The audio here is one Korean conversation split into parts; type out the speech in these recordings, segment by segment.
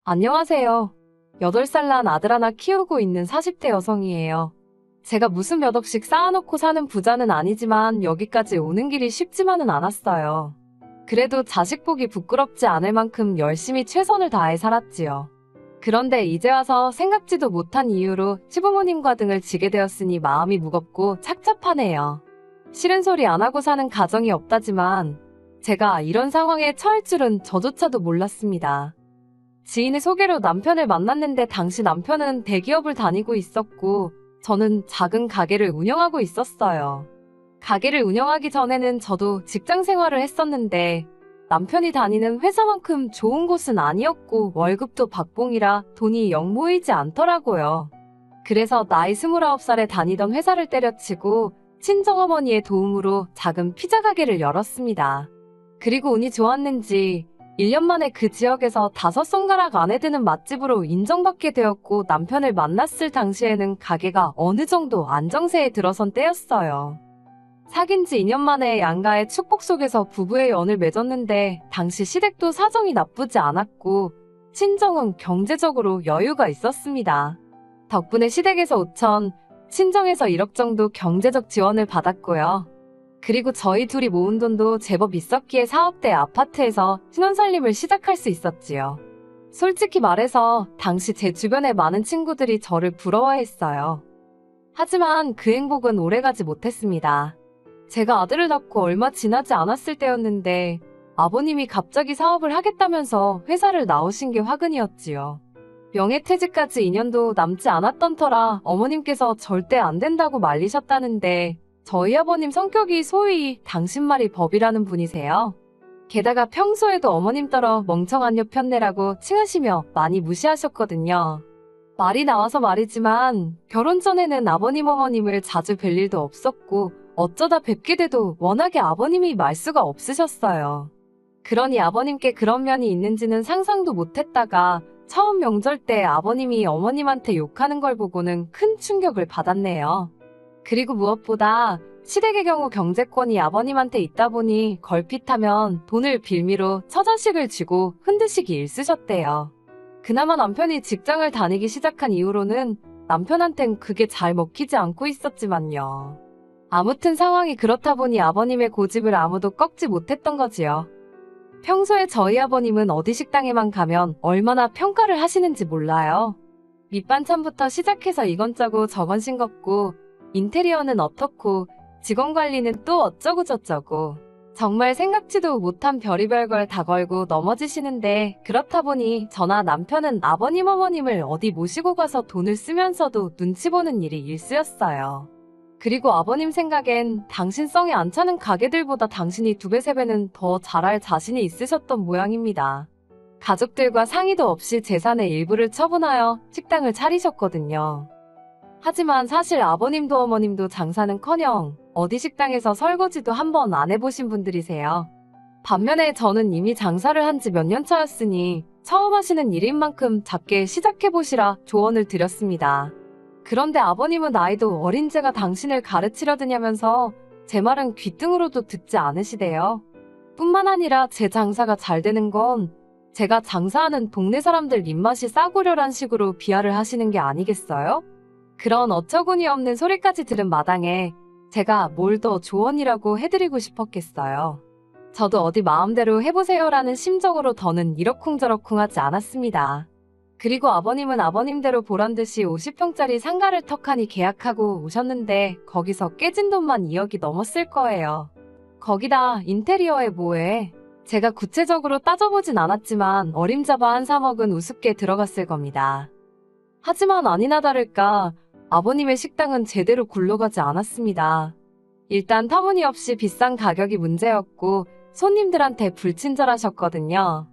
안녕하세요. 8살 난 아들 하나 키우고 있는 40대 여성이에요. 제가 무슨 몇 억씩 쌓아놓고 사는 부자는 아니지만 여기까지 오는 길이 쉽지만은 않았어요. 그래도 자식 보기 부끄럽지 않을 만큼 열심히 최선을 다해 살았지요. 그런데 이제 와서 생각지도 못한 이유로 시부모님과 등을 지게 되었으니 마음이 무겁고 착잡하네요. 싫은 소리 안 하고 사는 가정이 없다지만 제가 이런 상황에 처할 줄은 저조차도 몰랐습니다. 지인의 소개로 남편을 만났는데 당시 남편은 대기업을 다니고 있었고 저는 작은 가게를 운영하고 있었어요. 가게를 운영하기 전에는 저도 직장 생활을 했었는데 남편이 다니는 회사만큼 좋은 곳은 아니었고 월급도 박봉이라 돈이 영 모이지 않더라고요. 그래서 나이 29살에 다니던 회사를 때려치고 친정어머니의 도움으로 작은 피자 가게를 열었습니다. 그리고 운이 좋았는지 1년 만에 그 지역에서 5손가락 안에 드는 맛집으로 인정받게 되었고 남편을 만났을 당시에는 가게가 어느 정도 안정세에 들어선 때였어요. 사귄 지 2년 만에 양가의 축복 속에서 부부의 연을 맺었는데 당시 시댁도 사정이 나쁘지 않았고 친정은 경제적으로 여유가 있었습니다. 덕분에 시댁에서 5천, 친정에서 1억 정도 경제적 지원을 받았고요. 그리고 저희 둘이 모은 돈도 제법 있었기에 사업대 아파트에서 신혼살림을 시작할 수 있었지요. 솔직히 말해서 당시 제 주변의 많은 친구들이 저를 부러워했어요. 하지만 그 행복은 오래가지 못했습니다. 제가 아들을 낳고 얼마 지나지 않았을 때였는데 아버님이 갑자기 사업을 하겠다면서 회사를 나오신 게 화근이었지요. 명예퇴직까지 2년도 남지 않았던 터라 어머님께서 절대 안 된다고 말리셨다는데 저희 아버님 성격이 소위 당신 말이 법이라는 분이세요. 게다가 평소에도 어머님 따라 멍청한 여 편내라고 칭하시며 많이 무시하셨거든요. 말이 나와서 말이지만 결혼 전에는 아버님 어머님을 자주 뵐 일도 없었고 어쩌다 뵙게 돼도 워낙에 아버님이 말수가 없으셨어요. 그러니 아버님께 그런 면이 있는지는 상상도 못했다가 처음 명절 때 아버님이 어머님한테 욕하는 걸 보고는 큰 충격을 받았네요. 그리고 무엇보다 시댁의 경우 경제권이 아버님한테 있다 보니 걸핏하면 돈을 빌미로 처자식을 쥐고 흔드시기 일쑤셨대요. 그나마 남편이 직장을 다니기 시작한 이후로는 남편한텐 그게 잘 먹히지 않고 있었지만요. 아무튼 상황이 그렇다 보니 아버님의 고집을 아무도 꺾지 못했던 거지요. 평소에 저희 아버님은 어디 식당에만 가면 얼마나 평가를 하시는지 몰라요. 밑반찬부터 시작해서 이건 짜고 저건 싱겁고 인테리어는 어떻고 직원 관리는 또 어쩌고 저쩌고 정말 생각지도 못한 별의별 걸 다 걸고 넘어지시는데 그렇다 보니 저나 남편은 아버님 어머님을 어디 모시고 가서 돈을 쓰면서도 눈치 보는 일이 일쑤였어요. 그리고 아버님 생각엔 당신 성에 안 차는 가게들보다 당신이 2배, 3배는 더 잘할 자신이 있으셨던 모양입니다. 가족들과 상의도 없이 재산의 일부를 처분하여 식당을 차리셨거든요. 하지만 사실 아버님도 어머님도 장사는커녕 어디 식당에서 설거지도 한번 안 해보신 분들이세요. 반면에 저는 이미 장사를 한 지 몇 년 차였으니 처음 하시는 일인 만큼 작게 시작해보시라 조언을 드렸습니다. 그런데 아버님은 나이도 어린 제가 당신을 가르치려 드냐면서 제 말은 귀등으로도 듣지 않으시대요. 뿐만 아니라 제 장사가 잘 되는 건 제가 장사하는 동네 사람들 입맛이 싸구려란 식으로 비하를 하시는 게 아니겠어요? 그런 어처구니 없는 소리까지 들은 마당에 제가 뭘 더 조언이라고 해드리고 싶었겠어요. 저도 어디 마음대로 해보세요라는 심정으로 더는 이러쿵저러쿵 하지 않았습니다. 그리고 아버님은 아버님대로 보란듯이 50평짜리 상가를 턱하니 계약하고 오셨는데 거기서 깨진 돈만 2억이 넘었을 거예요. 거기다 인테리어에 뭐해? 제가 구체적으로 따져보진 않았지만 어림잡아 한 3억은 우습게 들어갔을 겁니다. 하지만 아니나 다를까 아버님의 식당은 제대로 굴러가지 않았습니다. 일단 터무니없이 비싼 가격이 문제였고 손님들한테 불친절하셨거든요.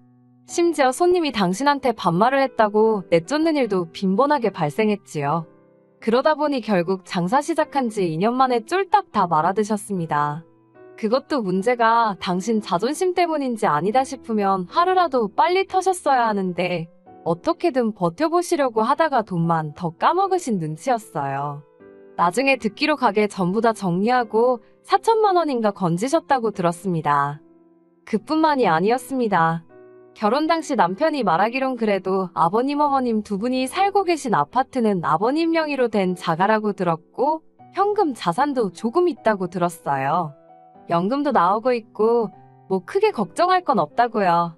심지어 손님이 당신한테 반말을 했다고 내쫓는 일도 빈번하게 발생했지요. 그러다 보니 결국 장사 시작한 지 2년 만에 쫄딱 다 말아드셨습니다. 그것도 문제가 당신 자존심 때문인지 아니다 싶으면 하루라도 빨리 터셨어야 하는데 어떻게든 버텨보시려고 하다가 돈만 더 까먹으신 눈치였어요. 나중에 듣기로 가게 전부 다 정리하고 4천만 원인가 건지셨다고 들었습니다. 그뿐만이 아니었습니다. 결혼 당시 남편이 말하기론 그래도 아버님 어머님 두 분이 살고 계신 아파트는 아버님 명의로 된 자가라고 들었고 현금 자산도 조금 있다고 들었어요. 연금도 나오고 있고 뭐 크게 걱정할 건 없다고요.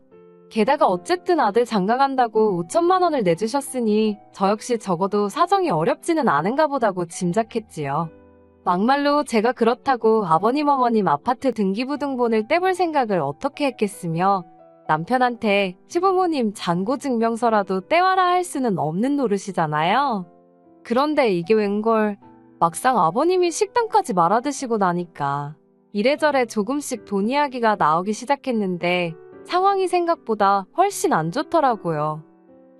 게다가 어쨌든 아들 장가간다고 5천만 원을 내주셨으니 저 역시 적어도 사정이 어렵지는 않은가 보다고 짐작했지요. 막말로 제가 그렇다고 아버님 어머님 아파트 등기부등본을 떼볼 생각을 어떻게 했겠으며 남편한테 시부모님 잔고증명서라도 떼와라 할 수는 없는 노릇이잖아요. 그런데 이게 웬걸 막상 아버님이 식당까지 말아드시고 나니까 이래저래 조금씩 돈 이야기가 나오기 시작했는데 상황이 생각보다 훨씬 안 좋더라고요.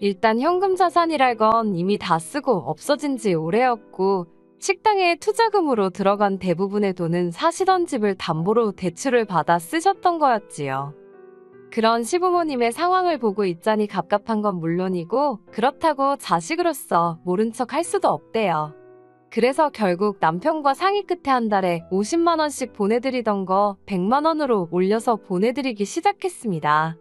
일단 현금 자산이랄 건 이미 다 쓰고 없어진 지 오래였고 식당에 투자금으로 들어간 대부분의 돈은 사시던 집을 담보로 대출을 받아 쓰셨던 거였지요. 그런 시부모님의 상황을 보고 있자니 갑갑한 건 물론이고 그렇다고 자식으로서 모른 척 할 수도 없대요. 그래서 결국 남편과 상의 끝에 한 달에 50만 원씩 보내드리던 거 100만 원으로 올려서 보내드리기 시작했습니다.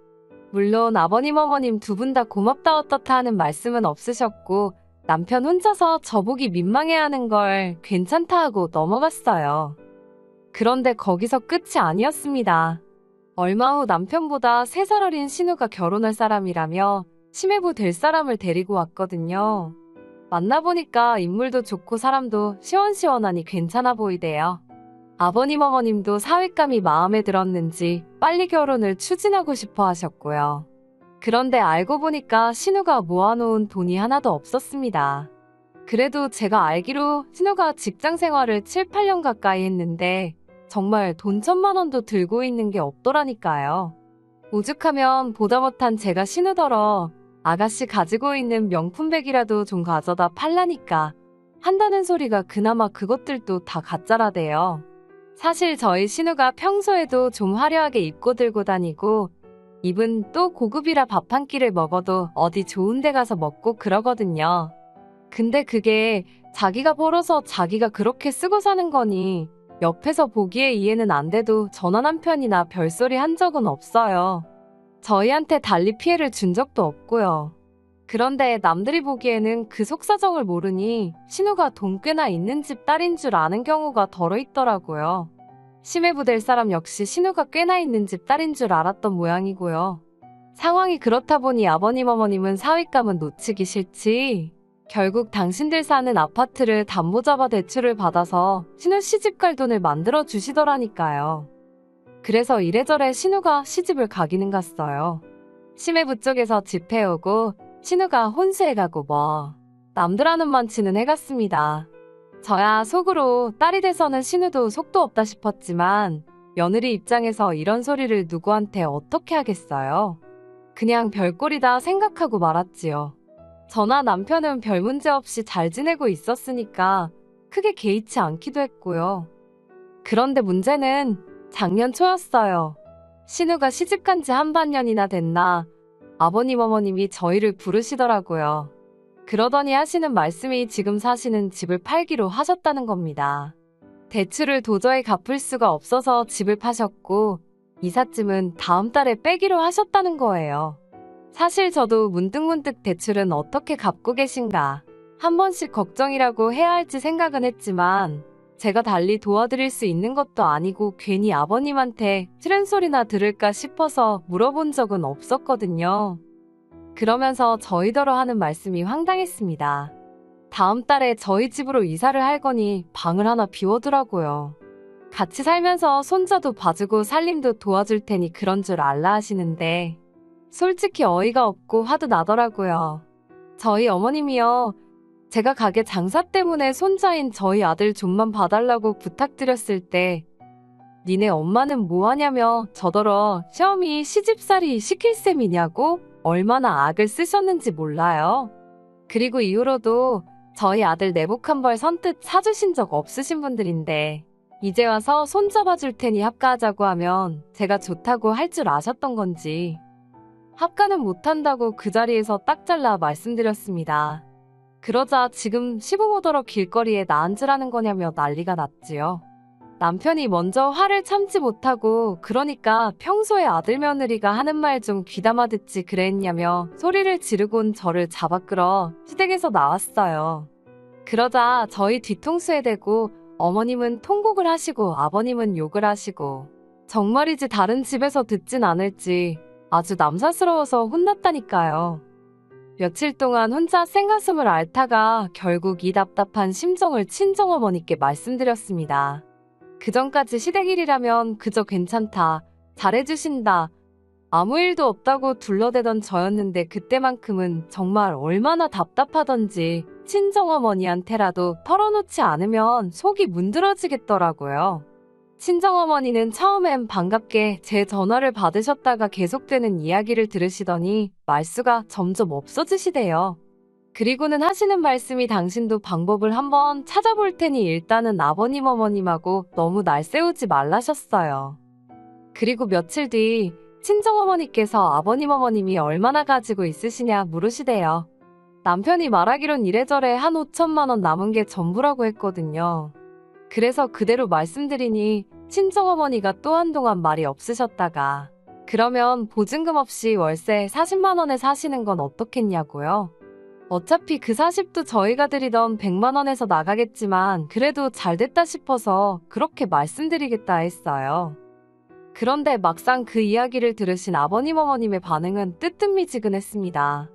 물론 아버님 어머님 두 분 다 고맙다 어떻다 하는 말씀은 없으셨고 남편 혼자서 저보기 민망해하는 걸 괜찮다 하고 넘어갔어요. 그런데 거기서 끝이 아니었습니다. 얼마 후 남편보다 3살 어린 신우가 결혼할 사람이라며 시매부 될 사람을 데리고 왔거든요. 만나보니까 인물도 좋고 사람도 시원시원하니 괜찮아 보이대요. 아버님 어머님도 사윗감이 마음에 들었는지 빨리 결혼을 추진하고 싶어 하셨고요. 그런데 알고 보니까 신우가 모아놓은 돈이 하나도 없었습니다. 그래도 제가 알기로 신우가 직장 생활을 7, 8년 가까이 했는데 정말 돈 1,000만 원도 들고 있는 게 없더라니까요. 오죽하면 보다 못한 제가 신우더러 아가씨 가지고 있는 명품백이라도 좀 가져다 팔라니까 한다는 소리가 그나마 그것들도 다 가짜라대요. 사실 저희 신우가 평소에도 좀 화려하게 입고 들고 다니고 입은 또 고급이라 밥 한 끼를 먹어도 어디 좋은 데 가서 먹고 그러거든요. 근데 그게 자기가 벌어서 자기가 그렇게 쓰고 사는 거니 옆에서 보기에 이해는 안 돼도 전화 한 편이나 별소리 한 적은 없어요. 저희한테 달리 피해를 준 적도 없고요. 그런데 남들이 보기에는 그 속사정을 모르니 신우가 돈 꽤나 있는 집 딸인 줄 아는 경우가 덜어 있더라고요. 시매부 될 사람 역시 신우가 꽤나 있는 집 딸인 줄 알았던 모양이고요. 상황이 그렇다 보니 아버님 어머님은 사윗감은 놓치기 싫지. 결국 당신들 사는 아파트를 담보 잡아 대출을 받아서 신우 시집갈 돈을 만들어 주시더라니까요. 그래서 이래저래 신우가 시집을 가기는 갔어요. 시매부 쪽에서 집 해오고 신우가 혼수해가고 뭐 남들 하는 만치는 해갔습니다. 저야 속으로 딸이 돼서는 신우도 속도 없다 싶었지만 며느리 입장에서 이런 소리를 누구한테 어떻게 하겠어요. 그냥 별꼴이다 생각하고 말았지요. 저나 남편은 별 문제 없이 잘 지내고 있었으니까 크게 개의치 않기도 했고요. 그런데 문제는 작년 초였어요. 신우가 시집간 지 한 반년이나 됐나 아버님 어머님이 저희를 부르시더라고요. 그러더니 하시는 말씀이 지금 사시는 집을 팔기로 하셨다는 겁니다. 대출을 도저히 갚을 수가 없어서 집을 파셨고 이삿짐은 다음 달에 빼기로 하셨다는 거예요. 사실 저도 문득문득 대출은 어떻게 갚고 계신가 한 번씩 걱정이라고 해야 할지 생각은 했지만 제가 달리 도와드릴 수 있는 것도 아니고 괜히 아버님한테 싫은 소리나 들을까 싶어서 물어본 적은 없었거든요. 그러면서 저희더러 하는 말씀이 황당했습니다. 다음 달에 저희 집으로 이사를 할 거니 방을 하나 비워두라고요. 같이 살면서 손자도 봐주고 살림도 도와줄 테니 그런 줄 알라 하시는데 솔직히 어이가 없고 화도 나더라고요. 저희 어머님이요. 제가 가게 장사 때문에 손자인 저희 아들 좀만 봐달라고 부탁드렸을 때 니네 엄마는 뭐하냐며 저더러 시어미 시집살이 시킬 셈이냐고 얼마나 악을 쓰셨는지 몰라요. 그리고 이후로도 저희 아들 내복 한 벌 선뜻 사주신 적 없으신 분들인데 이제 와서 손잡아줄 테니 합가하자고 하면 제가 좋다고 할 줄 아셨던 건지 합가는 못한다고 그 자리에서 딱 잘라 말씀드렸습니다. 그러자 지금 시부모더러 길거리에 나 앉으라는 거냐며 난리가 났지요. 남편이 먼저 화를 참지 못하고 그러니까 평소에 아들 며느리가 하는 말 좀 귀담아 듣지 그랬냐며 소리를 지르곤 저를 잡아 끌어 시댁에서 나왔어요. 그러자 저희 뒤통수에 대고 어머님은 통곡을 하시고 아버님은 욕을 하시고 정말이지 다른 집에서 듣진 않을지 아주 남사스러워서 혼났다니까요. 며칠 동안 혼자 생가슴을 앓다가 결국 이 답답한 심정을 친정어머니께 말씀드렸습니다. 그전까지 시댁 일이라면 그저 괜찮다, 잘해주신다, 아무 일도 없다고 둘러대던 저였는데 그때만큼은 정말 얼마나 답답하던지 친정어머니한테라도 털어놓지 않으면 속이 문드러지겠더라고요. 친정어머니는 처음엔 반갑게 제 전화를 받으셨다가 계속되는 이야기를 들으시더니 말수가 점점 없어지시대요. 그리고는 하시는 말씀이 당신도 방법을 한번 찾아볼 테니 일단은 아버님 어머님하고 너무 날 세우지 말라셨어요. 그리고 며칠 뒤 친정어머니께서 아버님 어머님이 얼마나 가지고 있으시냐 물으시대요. 남편이 말하기론 이래저래 한 5천만 원 남은 게 전부라고 했거든요. 그래서 그대로 말씀드리니 친정어머니가 또 한동안 말이 없으셨다가 그러면 보증금 없이 월세 40만 원에 사시는 건 어떻겠냐고요. 어차피 그 40도 저희가 드리던 100만 원에서 나가겠지만 그래도 잘됐다 싶어서 그렇게 말씀드리겠다 했어요. 그런데 막상 그 이야기를 들으신 아버님 어머님의 반응은 뜨뜻미지근했습니다.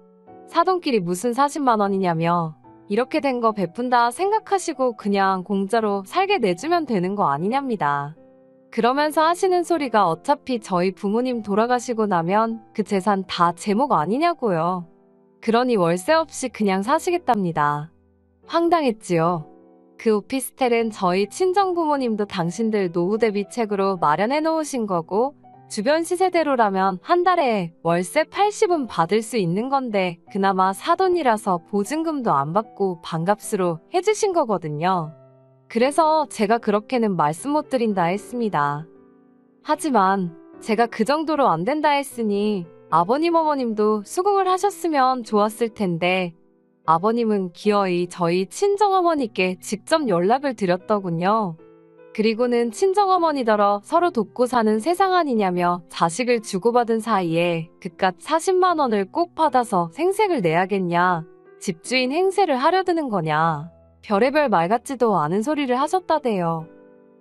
사돈끼리 무슨 40만 원이냐며 이렇게 된 거 베푼다 생각하시고 그냥 공짜로 살게 내주면 되는 거 아니냐입니다. 그러면서 하시는 소리가 어차피 저희 부모님 돌아가시고 나면 그 재산 다 제목 아니냐고요. 그러니 월세 없이 그냥 사시겠답니다. 황당했지요. 그 오피스텔은 저희 친정부모님도 당신들 노후 대비책으로 마련해 놓으신 거고 주변 시세대로라면 한 달에 월세 80은 받을 수 있는 건데 그나마 사돈이라서 보증금도 안 받고 반값으로 해주신 거거든요. 그래서 제가 그렇게는 말씀 못 드린다 했습니다. 하지만 제가 그 정도로 안 된다 했으니 아버님 어머님도 수긍을 하셨으면 좋았을 텐데 아버님은 기어이 저희 친정어머니께 직접 연락을 드렸더군요. 그리고는 친정어머니더러 서로 돕고 사는 세상 아니냐며 자식을 주고받은 사이에 그깟 40만 원을 꼭 받아서 생색을 내야겠냐, 집주인 행세를 하려드는 거냐, 별의별 말 같지도 않은 소리를 하셨다대요.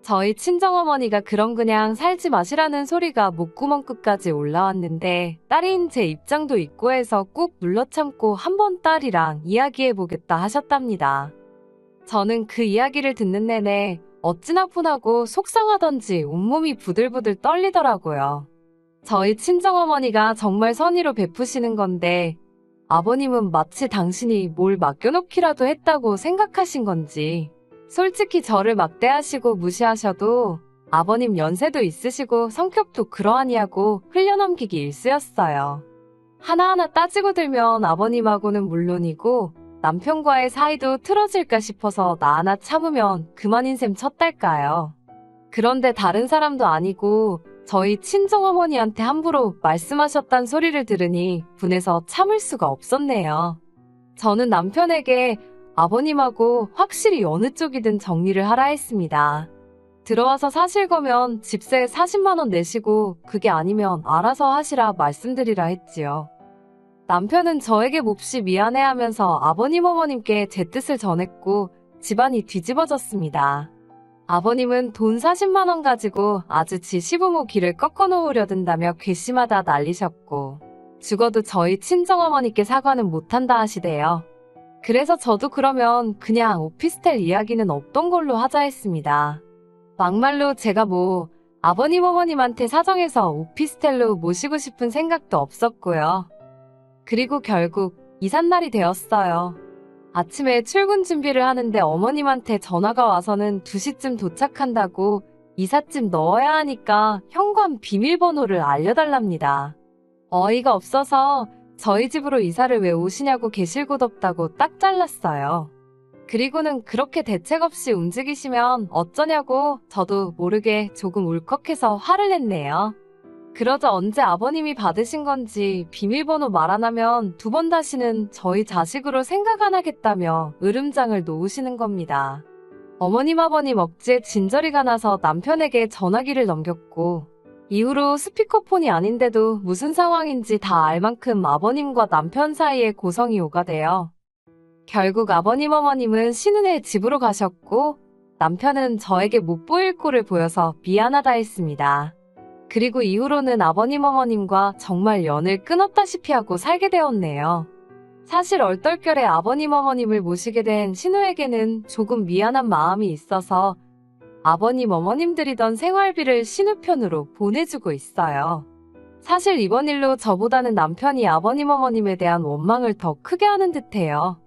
저희 친정어머니가 그럼 그냥 살지 마시라는 소리가 목구멍 끝까지 올라왔는데 딸인 제 입장도 있고 해서 꾹 눌러 참고 한번 딸이랑 이야기해보겠다 하셨답니다. 저는 그 이야기를 듣는 내내 어찌나 분하고 속상하던지 온몸이 부들부들 떨리더라고요. 저희 친정어머니가 정말 선의로 베푸시는 건데 아버님은 마치 당신이 뭘 맡겨놓기라도 했다고 생각하신 건지 솔직히 저를 막대하시고 무시하셔도 아버님 연세도 있으시고 성격도 그러하니하고 흘려넘기기 일쑤였어요. 하나하나 따지고 들면 아버님하고는 물론이고 남편과의 사이도 틀어질까 싶어서 나 하나 참으면 그만인 셈 쳤달까요. 그런데 다른 사람도 아니고 저희 친정어머니한테 함부로 말씀하셨단 소리를 들으니 분해서 참을 수가 없었네요. 저는 남편에게 아버님하고 확실히 어느 쪽이든 정리를 하라 했습니다. 들어와서 사실 거면 집세 40만 원 내시고 그게 아니면 알아서 하시라 말씀드리라 했지요. 남편은 저에게 몹시 미안해하면서 아버님 어머님께 제 뜻을 전했고 집안이 뒤집어졌습니다. 아버님은 돈 40만 원 가지고 아주 지 시부모 길을 꺾어 놓으려 든다며 괘씸하다 난리셨고 죽어도 저희 친정어머니께 사과는 못한다 하시대요. 그래서 저도 그러면 그냥 오피스텔 이야기는 없던 걸로 하자 했습니다. 막말로 제가 아버님 어머님한테 사정해서 오피스텔로 모시고 싶은 생각도 없었고요. 그리고 결국 이삿날이 되었어요. 아침에 출근 준비를 하는데 어머님한테 전화가 와서는 2시쯤 도착한다고 이삿짐 넣어야 하니까 현관 비밀번호를 알려달랍니다. 어이가 없어서 저희 집으로 이사를 왜 오시냐고 계실 곳 없다고 딱 잘랐어요. 그리고는 그렇게 대책 없이 움직이시면 어쩌냐고 저도 모르게 조금 울컥해서 화를 냈네요. 그러자 언제 아버님이 받으신 건지 비밀번호 말 안 하면 2번 다시는 저희 자식으로 생각 안 하겠다며 으름장을 놓으시는 겁니다. 어머님 아버님 억지에 진저리가 나서 남편에게 전화기를 넘겼고 이후로 스피커폰이 아닌데도 무슨 상황인지 다 알 만큼 아버님과 남편 사이에 고성이 오가돼요. 결국 아버님 어머님은 신혼에 집으로 가셨고 남편은 저에게 못 보일 꼴을 보여서 미안하다 했습니다. 그리고 이후로는 아버님 어머님과 정말 연을 끊었다시피 하고 살게 되었네요. 사실 얼떨결에 아버님 어머님을 모시게 된 신우에게는 조금 미안한 마음이 있어서 아버님 어머님 들이던 생활비를 신우편으로 보내주고 있어요. 사실 이번 일로 저보다는 남편이 아버님 어머님에 대한 원망을 더 크게 하는 듯해요.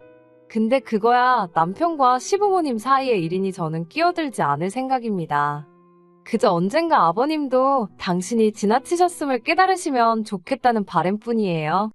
근데 그거야 남편과 시부모님 사이의 일이니 저는 끼어들지 않을 생각입니다. 그저 언젠가 아버님도 당신이 지나치셨음을 깨달으시면 좋겠다는 바람뿐이에요.